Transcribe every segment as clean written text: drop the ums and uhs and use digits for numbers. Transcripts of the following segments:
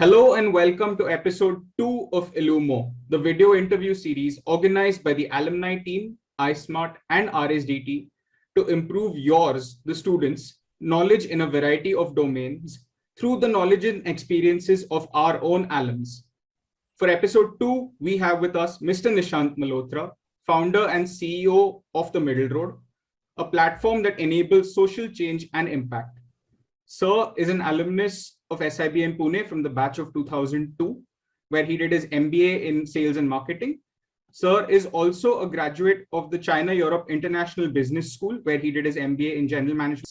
Hello and welcome to episode 2 of Illumo, the video interview series organized by the alumni team, iSmart and RSDT to improve yours, the students, knowledge in a variety of domains through the knowledge and experiences of our own alums. For episode 2, we have with us Mr. Nishant Malhotra, founder and CEO of The Middle Road, a platform that enables social change and impact. Sir is an alumnus of SIBM Pune from the batch of 2002, where he did his MBA in sales and marketing. Sir is also a graduate of the China-Europe International Business School, where he did his MBA in general management,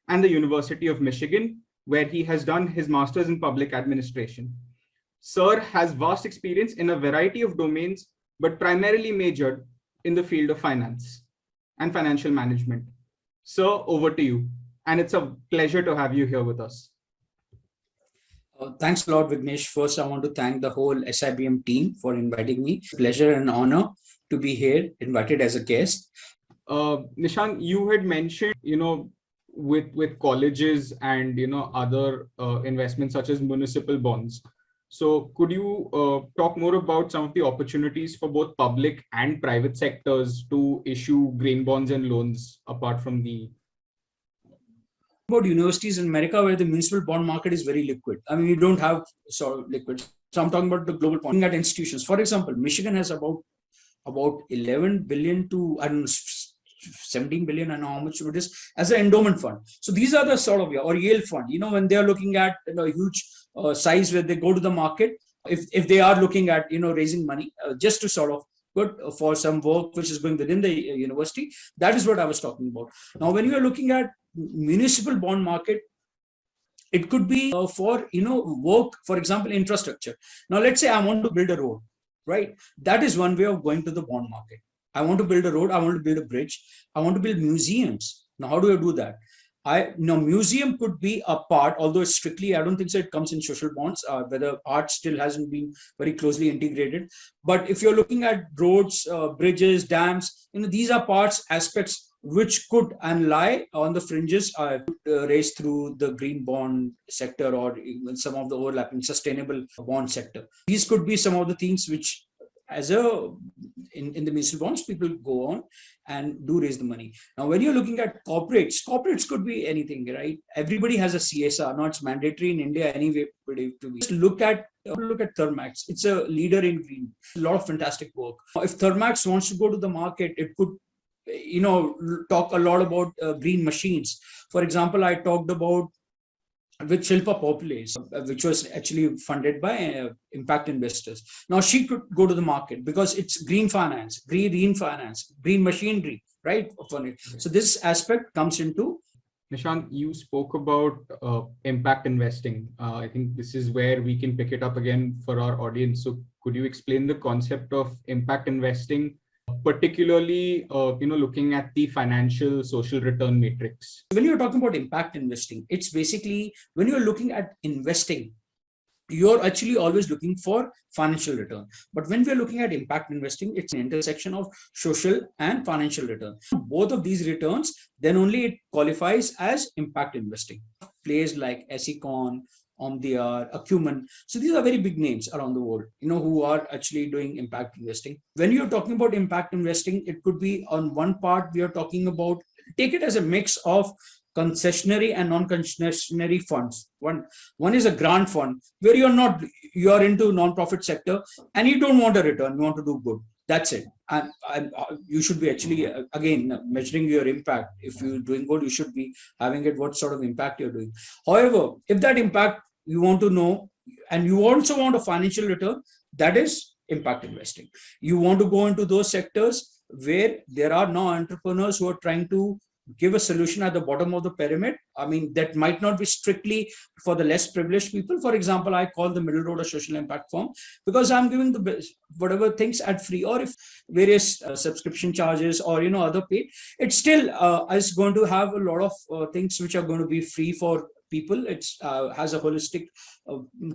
and the University of Michigan, where he has done his master's in public administration. Sir has vast experience in a variety of domains, but primarily majored in the field of finance and financial management. Sir, over to you. And it's a pleasure to have you here with us. Thanks a lot, Vignesh. First, I want to thank the whole SIBM team for inviting me. Pleasure and honor to be here, invited as a guest. Nishant, you had mentioned, with colleges and, other investments such as municipal bonds. So could you talk more about some of the opportunities for both public and private sectors to issue green bonds and loans apart from the about universities in America where the municipal bond market is very liquid. I mean, you don't have sort of liquid. So I'm talking about the global bond at institutions. For example, Michigan has about 11 billion to, I don't know, 17 billion, I know how much it is, as an endowment fund. So these are the sort of, or Yale fund, when they're looking at huge size where they go to the market, if they are looking at, raising money just to sort of good for some work which is going within the university. That is what I was talking about. Now, when you are looking at municipal bond market, it could be for work, for example, infrastructure. Now, let's say I want to build a road, right? That is one way of going to the bond market. I want to build a road. I want to build a bridge. I want to build museums. Now, how do I do that? Museum could be a part, although strictly, I don't think so. It comes in social bonds, whether art still hasn't been very closely integrated. But if you're looking at roads, bridges, dams, these are parts, aspects which could and lie on the fringes, raised through the green bond sector or even some of the overlapping sustainable bond sector. These could be some of the things which, in the municipal bonds, people go on and do raise the money. Now, when you're looking at corporates could be anything, right? Everybody has a CSR. Now, it's mandatory in India anyway. Just look at Thermax. It's a leader in green. A lot of fantastic work. If Thermax wants to go to the market, it could talk a lot about green machines. For example, I talked about with Shilpa Populace, which was actually funded by impact investors. Now she could go to the market because it's green finance, green machinery, right? So this aspect comes into. Nishant, you spoke about impact investing. I think this is where we can pick it up again for our audience. So could you explain the concept of impact investing, particularly looking at the financial social return matrix? When you're talking about impact investing, it's basically when you're looking at investing, you're actually always looking for financial return. But when we're looking at impact investing, it's an intersection of social and financial return. Both of these returns, then only it qualifies as impact investing. Players like Econ, Omdiar, Acumen. So these are very big names around the world, who are actually doing impact investing. When you're talking about impact investing, it could be on one part, we are talking about, take it as a mix of concessionary and non-concessionary funds. One is a grant fund where you are into non-profit sector and you don't want a return, you want to do good. That's it. And you should be actually, again, measuring your impact. If you're doing good, you should be having it, what sort of impact you're doing. However, if that impact you want to know, and you also want a financial return, that is impact investing. You want to go into those sectors where there are now entrepreneurs who are trying to give a solution at the bottom of the pyramid. I mean, that might not be strictly for the less privileged people. For example, I call the Middle Road a social impact firm because I'm giving the whatever things at free, or if various subscription charges or other paid, it's still is going to have a lot of things which are going to be free for people. It's has a holistic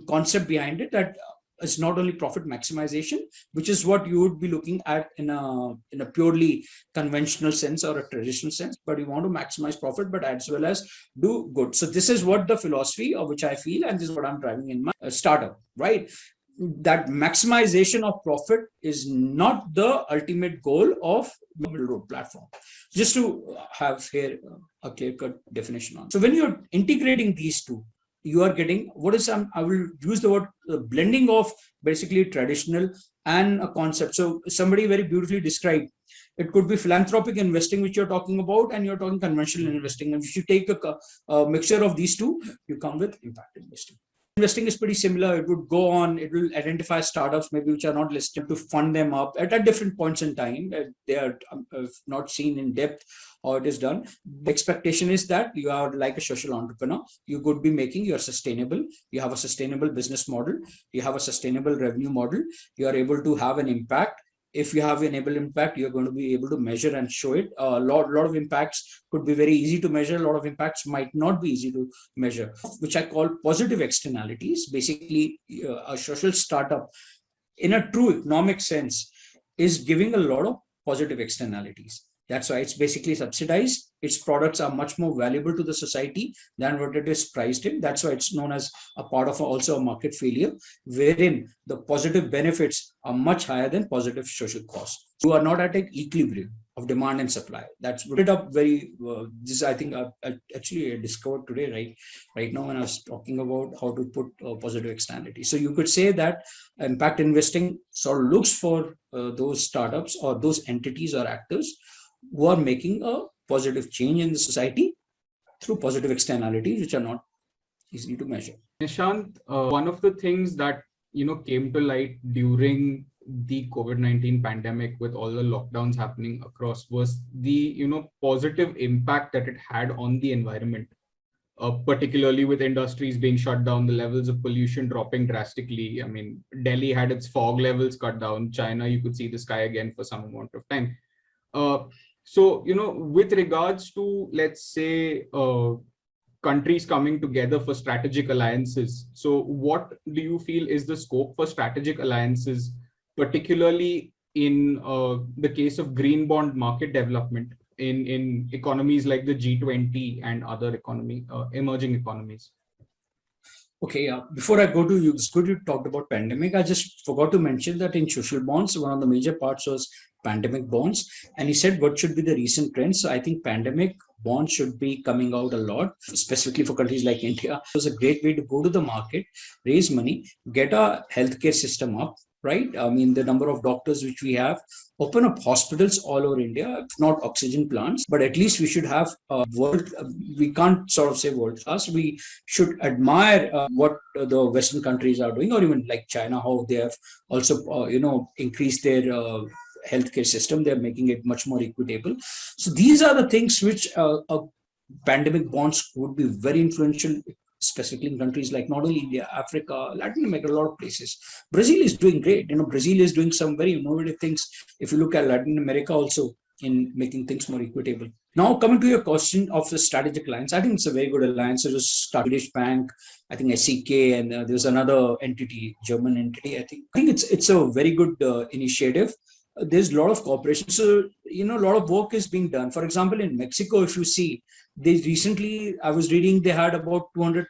concept behind it that is not only profit maximization, which is what you would be looking at in a purely conventional sense or a traditional sense, but you want to maximize profit, but as well as do good. So this is what the philosophy of which I feel, and this is what I'm driving in my startup, right? That maximization of profit is not the ultimate goal of middle road platform. Just to have here a clear-cut definition on. So when you're integrating these two, you are getting what is I will use the word blending of basically traditional and a concept. So somebody very beautifully described. It could be philanthropic investing, which you're talking about, and you're talking conventional investing. And if you take a mixture of these two, you come with impact investing. Investing is pretty similar. It would go on, it will identify startups maybe which are not listed to fund them up at different points in time. They are not seen in depth how it is done. The expectation is that you are like a social entrepreneur. You could be making, you're sustainable. You have a sustainable business model. You have a sustainable revenue model. You are able to have an impact. If you have enable impact, you're going to be able to measure and show it. A lot of impacts could be very easy to measure. A lot of impacts might not be easy to measure, which I call positive externalities. Basically, a social startup in a true economic sense is giving a lot of positive externalities. That's why it's basically subsidized. Its products are much more valuable to the society than what it is priced in. That's why it's known as a part of also a market failure, wherein the positive benefits are much higher than positive social costs. You are not at an equilibrium of demand and supply. That's put it up very, this I think I actually discovered today, right now when I was talking about how to put positive externality. So you could say that impact investing sort of looks for those startups or those entities or actors who are making a positive change in the society through positive externalities, which are not easy to measure. Nishant, one of the things that came to light during the COVID-19 pandemic, with all the lockdowns happening across, was the positive impact that it had on the environment, particularly with industries being shut down, the levels of pollution dropping drastically. I mean, Delhi had its fog levels cut down. China, you could see the sky again for some amount of time. So, with regards to, let's say, countries coming together for strategic alliances, so what do you feel is the scope for strategic alliances, particularly in the case of green bond market development in economies like the G20 and other emerging economies? Okay, before I go to you, it's good you talked about pandemic. I just forgot to mention that in social bonds, one of the major parts was pandemic bonds. And he said, what should be the recent trends? So I think pandemic bonds should be coming out a lot, specifically for countries like India. It was a great way to go to the market, raise money, get a healthcare system up, right? I mean, the number of doctors which we have, open up hospitals all over India, not oxygen plants, but at least we should have a world, we can't sort of say world class, we should admire what the Western countries are doing, or even like China, how they have also, increased their healthcare system. They're making it much more equitable. So these are the things which pandemic bonds would be very influential, specifically in countries like not only India, Africa, Latin America, a lot of places. Brazil is doing great. Brazil is doing some very innovative things. If you look at Latin America also in making things more equitable. Now, coming to your question of the strategic alliance, I think it's a very good alliance. It was Swedish Bank, I think SEK, and there's another entity, German entity. I think it's a very good initiative. There's a lot of cooperation. So, a lot of work is being done. For example, in Mexico, if you see, they recently, I was reading, they had about 200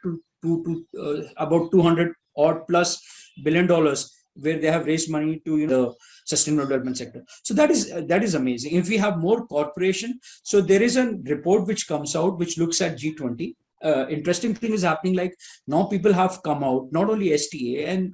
about 200 odd plus $1 billion where they have raised money to the sustainable development sector. So that is amazing. If we have more cooperation, so there is a report which comes out which looks at G20. Interesting thing is happening, like now people have come out, not only STA, and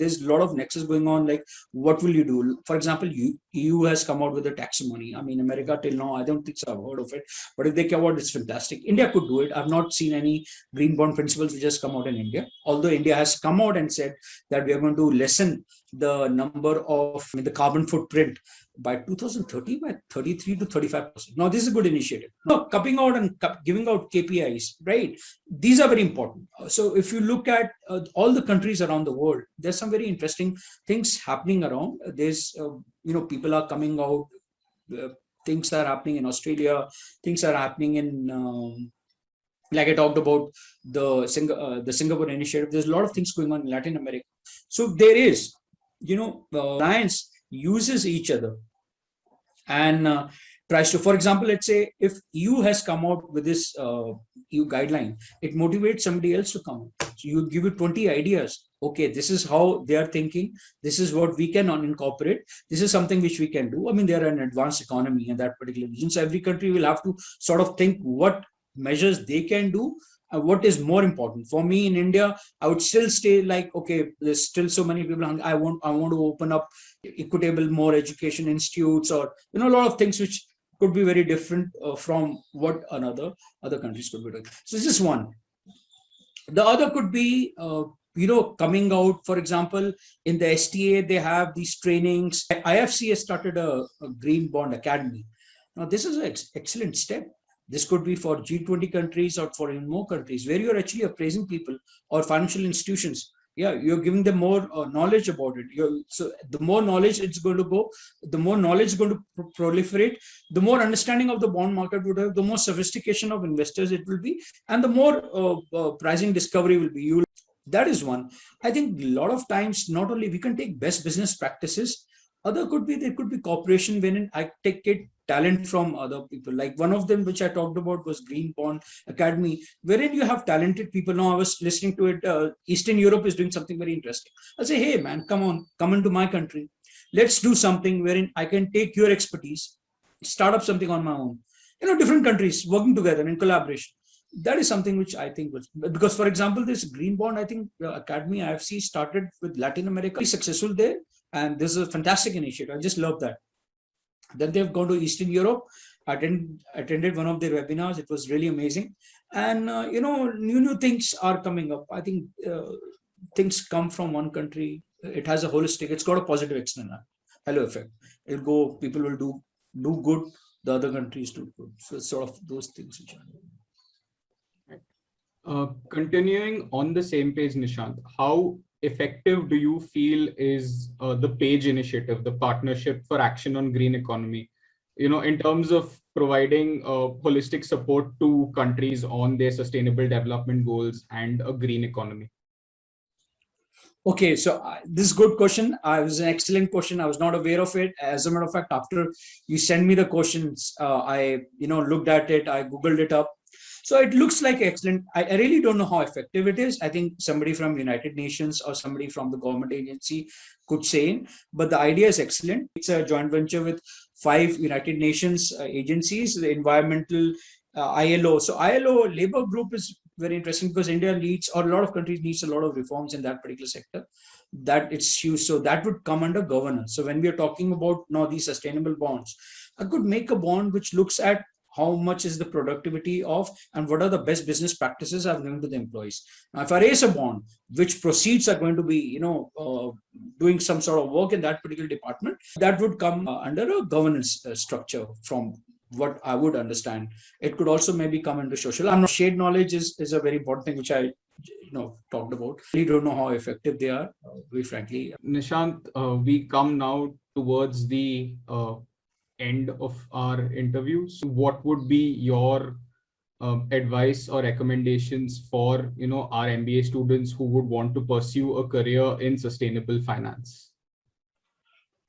there's a lot of nexus going on, like what will you do? For example, EU has come out with a taxonomy. I mean, America till now, I don't think so I've heard of it, but if they come out, it's fantastic. India could do it. I've not seen any green bond principles which has come out in India, although India has come out and said that we are going to lessen the number of the carbon footprint by 2030 by 33 to 35%. Now, this is a good initiative. Now, coming out and giving out KPIs, right? These are very important. So if you look at all the countries around the world, there's some very interesting things happening around. There's, people are coming out, things are happening in Australia, things are happening in, like I talked about the Singapore initiative. There's a lot of things going on in Latin America. So there is, alliance uses each other and tries to, for example, let's say if EU has come out with this EU guideline, it motivates somebody else to come. So you give it 20 ideas. Okay, this is how they are thinking. This is what we can incorporate. This is something which we can do. I mean, they are an advanced economy in that particular region. So every country will have to sort of think what measures they can do. What is more important for me in India? I would still stay like, okay, there's still so many people. I want to open up equitable more education institutes, or a lot of things which could be very different from what other countries could be doing. So this is one. The other could be coming out, for example, in the STA they have these trainings. IFC has started a green bond academy. Now this is an excellent step. This could be for G20 countries or for even more countries where you're actually appraising people or financial institutions. Yeah, you're giving them more knowledge about it. So the more knowledge it's going to go, the more knowledge is going to proliferate, the more understanding of the bond market would have, the more sophistication of investors it will be, and the more pricing discovery will be. That is one. I think a lot of times, not only we can take best business practices, there could be cooperation wherein I take it talent from other people. Like one of them, which I talked about, was Green Bond Academy, wherein you have talented people. Now I was listening to it. Eastern Europe is doing something very interesting. I say, hey man, come into my country. Let's do something wherein I can take your expertise, start up something on my own. Different countries working together in collaboration. That is something which I think was, because for example, this Green Bond, I think Academy IFC started with Latin America, successful there. And this is a fantastic initiative. I just love that. Then they've gone to Eastern Europe. Attended one of their webinars. It was really amazing. And, new things are coming up. I think things come from one country. It has a holistic, it's got a positive external halo effect. It'll go, people will do good. The other countries do good. So it's sort of those things which are. Continuing on the same page, Nishant, how effective do you feel is the PAGE initiative, the Partnership for Action on Green Economy, in terms of providing holistic support to countries on their sustainable development goals and a green economy? Okay, so this is a good question. It was an excellent question. I was not aware of it. As a matter of fact, after you send me the questions, I looked at it, I Googled it up. So it looks like excellent. I really don't know how effective it is. I think somebody from United Nations or somebody from the government agency could say, but the idea is excellent. It's a joint venture with 5 United Nations agencies, the environmental, ILO. So ILO labor group is very interesting because India needs, or a lot of countries needs a lot of reforms in that particular sector that it's used. So that would come under governance. So when we are talking about now these sustainable bonds, I could make a bond which looks at how much is the productivity of, and what are the best business practices I'm giving to the employees. Now, if I raise a bond, which proceeds are going to be, doing some sort of work in that particular department, that would come under a governance structure from what I would understand. It could also maybe come into social. I'm not, shared knowledge is a very important thing, which I talked about. I really don't know how effective they are, very frankly. Nishant, we come now towards the end of our interview. So what would be your advice or recommendations for our MBA students who would want to pursue a career in sustainable finance?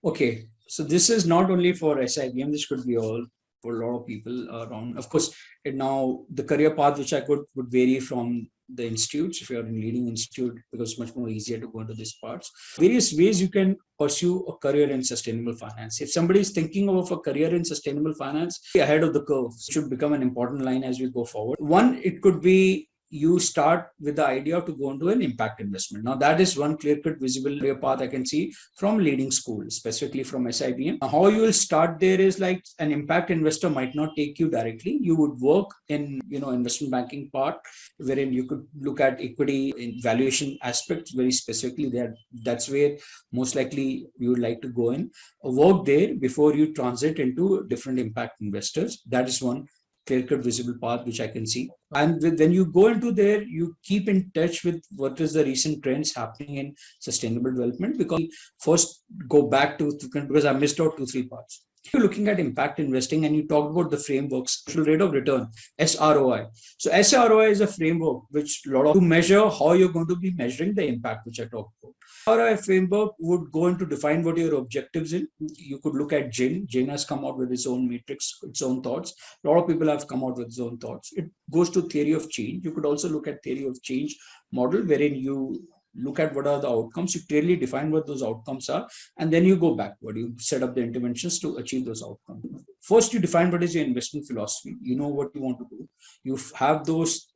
Okay, so this is not only for SIBM, this could be all for a lot of people around. Of course, now the career path which I could would vary from the institutes. If you are in leading institute, because it's much more easier to go into these parts. Various ways you can pursue a career in sustainable finance. If somebody is thinking of a career in sustainable finance, ahead of the curve, it should become an important line as we go forward. One, it could be you start with the idea to go into an impact investment. Now, that is one clear-cut visible career path I can see from leading school, specifically from SIBM. Now, how you will start there is like an impact investor might not take you directly. You would work in, investment banking part, wherein you could look at equity in valuation aspects very specifically there. That's where most likely you would like to go in, work there before you transit into different impact investors. That is one clear-cut visible path which I can see. And when you go into there, you keep in touch with what is the recent trends happening in sustainable development. Because first go back to, because I missed out 2-3 parts. You're looking at impact investing, and you talked about the frameworks, social rate of return, SROI. So SROI is a framework which a lot of to measure how you're going to be measuring the impact, which I talked about. SROI framework would go into define what your objectives in. You could look at Jin. Jin has come out with its own matrix, its own thoughts. A lot of people have come out with its own thoughts. It goes to theory of change. You could also look at theory of change model, wherein you look at what are the outcomes, you clearly define what those outcomes are, and then you go backward. You set up the interventions to achieve those outcomes. First, you define what is your investment philosophy. You know what you want to do. You have those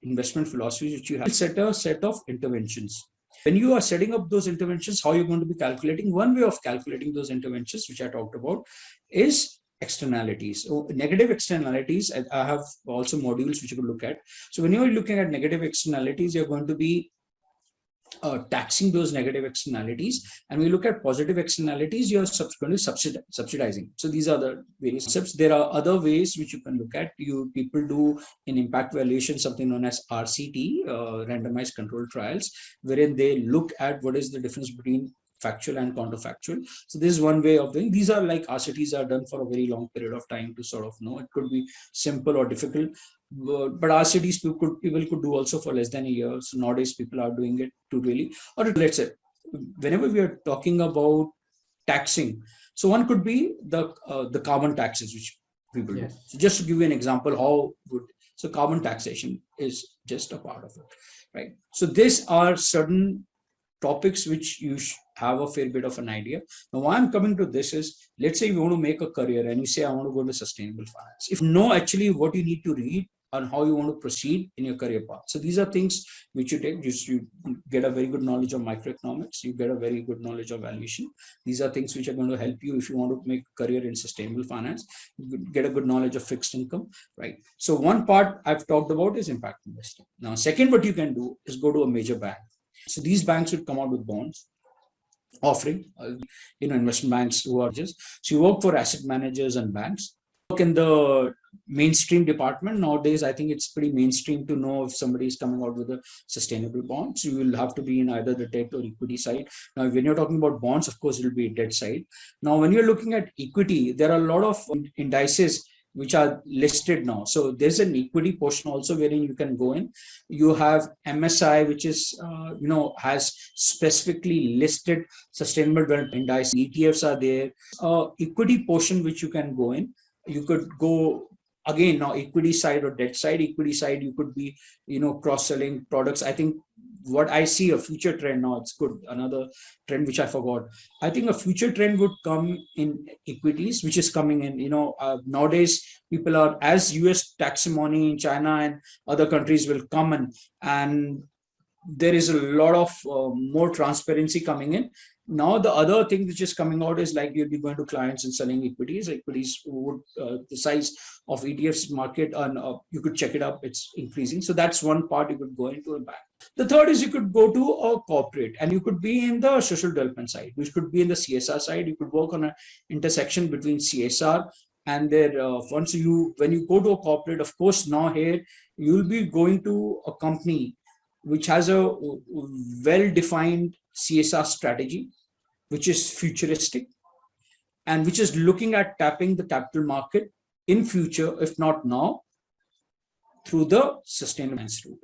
investment philosophies which you have set a set of interventions. When you are setting up those interventions, how you're going to be calculating, one way of calculating those interventions, which I talked about, is externalities. So negative externalities, I have also modules which you could look at. So when you're looking at negative externalities, you're going to be taxing those negative externalities, and we look at positive externalities, you're subsequently subsidizing. So these are the various concepts. There are other ways which you can look at. People do in impact valuation something known as RCT, randomized controlled trials, wherein they look at what is the difference between factual and counterfactual. So this is one way of doing. These are like RCTs are done for a very long period of time to sort of know. It could be simple or difficult, but RCTs people could do also for less than a year. So nowadays people are doing it to really, or let's say, whenever we are talking about taxing, so one could be the carbon taxes which people do. So just to give you an example, how good. So carbon taxation is just a part of it, right? So these are certain topics which you have a fair bit of an idea. Now, why I'm coming to this is, let's say you want to make a career and you say, I want to go into sustainable finance. If you know actually what you need to read and how you want to proceed in your career path. So these are things which you take, you get a very good knowledge of microeconomics, you get a very good knowledge of valuation. These are things which are going to help you if you want to make a career in sustainable finance, you get a good knowledge of fixed income, right? So one part I've talked about is impact investing. Now, second, what you can do is go to a major bank. So these banks would come out with bonds offering, investment banks who are just, so you work for asset managers and banks, work in the mainstream department. Nowadays, I think it's pretty mainstream to know if somebody is coming out with a sustainable bond. So you will have to be in either the debt or equity side. Now, when you're talking about bonds, of course, it will be debt side. Now, when you're looking at equity, there are a lot of indices which are listed now. So there's an equity portion also wherein you can go in. You have MSI, which is, has specifically listed sustainable development index. ETFs are there. Equity portion which you can go in. You could go again now equity side or debt side. Equity side, you could be, cross-selling products. I think what I see a future trend now, it's good. Another trend which I forgot. I think a future trend would come in equities, which is coming in. Nowadays people are, as US taxonomy in China and other countries will come and there is a lot of more transparency coming in. Now, the other thing which is coming out is like you'll be going to clients and selling equities. Equities would the size of ETFs market, and you could check it up. It's increasing. So that's one part you could go into a bank. The third is you could go to a corporate, and you could be in the social development side, which could be in the CSR side. You could work on an intersection between CSR and their funds. So when you go to a corporate, of course, now here you'll be going to a company which has a well-defined CSR strategy, which is futuristic and which is looking at tapping the capital market in future, if not now, through the sustainable finance route.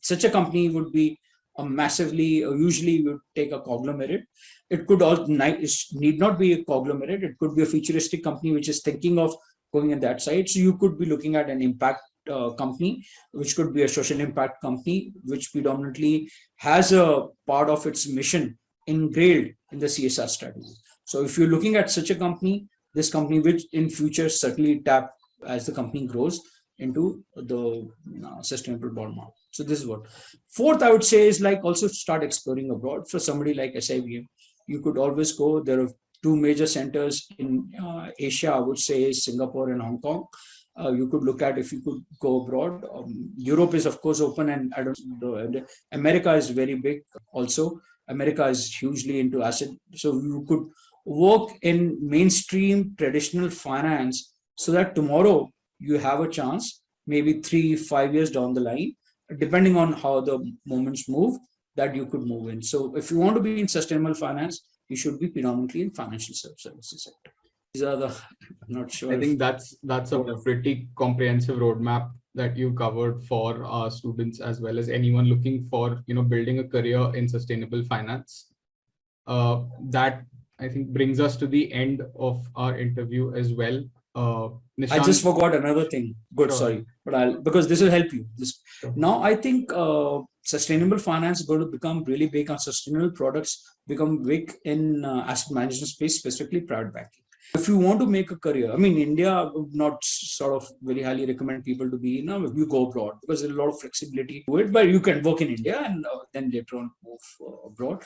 Such a company would be a massively, usually would take a conglomerate. It could also need not be a conglomerate. It could be a futuristic company which is thinking of going in that side. So you could be looking at an impact company, which could be a social impact company, which predominantly has a part of its mission engraved in the CSR strategy. So if you're looking at such a company, this company which in future certainly tap as the company grows into the sustainable bond market. So this is what. Fourth, I would say is like also start exploring abroad. For somebody like SIBM, you could always go. There are two major centers in Asia, I would say, Singapore and Hong Kong. You could look at if you could go abroad. Europe is of course open, and I don't know, America is very big also. America is hugely into asset. So you could work in mainstream traditional finance so that tomorrow you have a chance, maybe 3-5 years down the line, depending on how the moments move, that you could move in. So if you want to be in sustainable finance, you should be predominantly in financial services sector. these are the, I'm not sure. I think that's a pretty comprehensive roadmap that you covered for our students as well as anyone looking for, building a career in sustainable finance. That I think brings us to the end of our interview as well. I just forgot another thing. Good, Sure. sorry, but because this will help you. Sure. Now, I think sustainable finance is going to become really big, and sustainable products become big in asset management space, specifically private banking. If you want to make a career, I mean, India would not sort of very highly recommend people to be, you go abroad because there's a lot of flexibility to it, but you can work in India and then later on move abroad.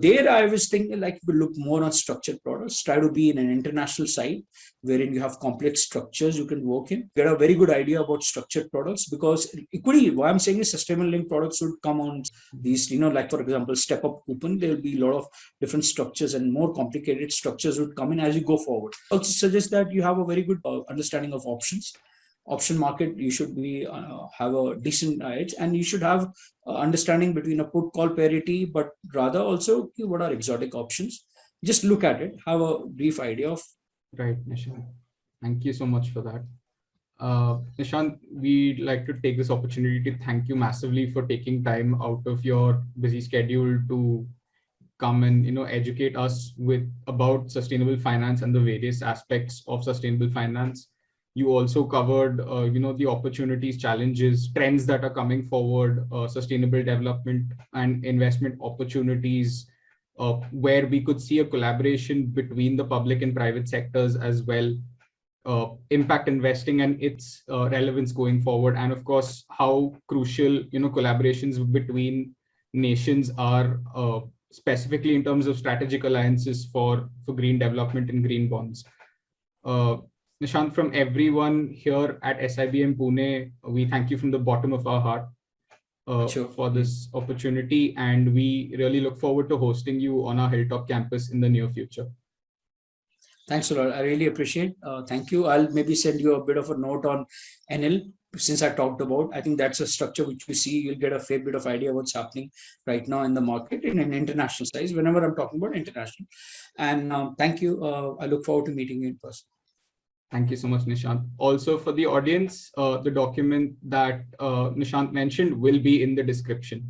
There, I was thinking like you look more on structured products, try to be in an international side wherein you have complex structures you can work in, get a very good idea about structured products, because equally, what I'm saying is sustainable linked products would come on these, like for example, step up coupon, there will be a lot of different structures and more complicated structures would come in as you go forward. I also suggest that you have a very good understanding of options. Option market, you should be have a decent edge, and you should have understanding between a put call parity, but rather also what are exotic options. Just look at it, have a brief idea of. Right, Nishant. Thank you so much for that. Nishant, we'd like to take this opportunity to thank you massively for taking time out of your busy schedule to come and educate us about sustainable finance and the various aspects of sustainable finance. You also covered the opportunities, challenges, trends that are coming forward, sustainable development and investment opportunities, where we could see a collaboration between the public and private sectors as well, impact investing and its relevance going forward, and of course how crucial collaborations between nations are, specifically in terms of strategic alliances for green development and green bonds. Nishant, from everyone here at SIBM Pune, we thank you from the bottom of our heart for this opportunity, and we really look forward to hosting you on our Hilltop campus in the near future. Thanks a lot. I really appreciate. Thank you. I'll maybe send you a bit of a note on NL, since I talked about. I think that's a structure which you see, you'll get a fair bit of idea what's happening right now in the market in an international size, whenever I'm talking about international. And thank you. I look forward to meeting you in person. Thank you so much, Nishant. Also for the audience, the document that Nishant mentioned will be in the description.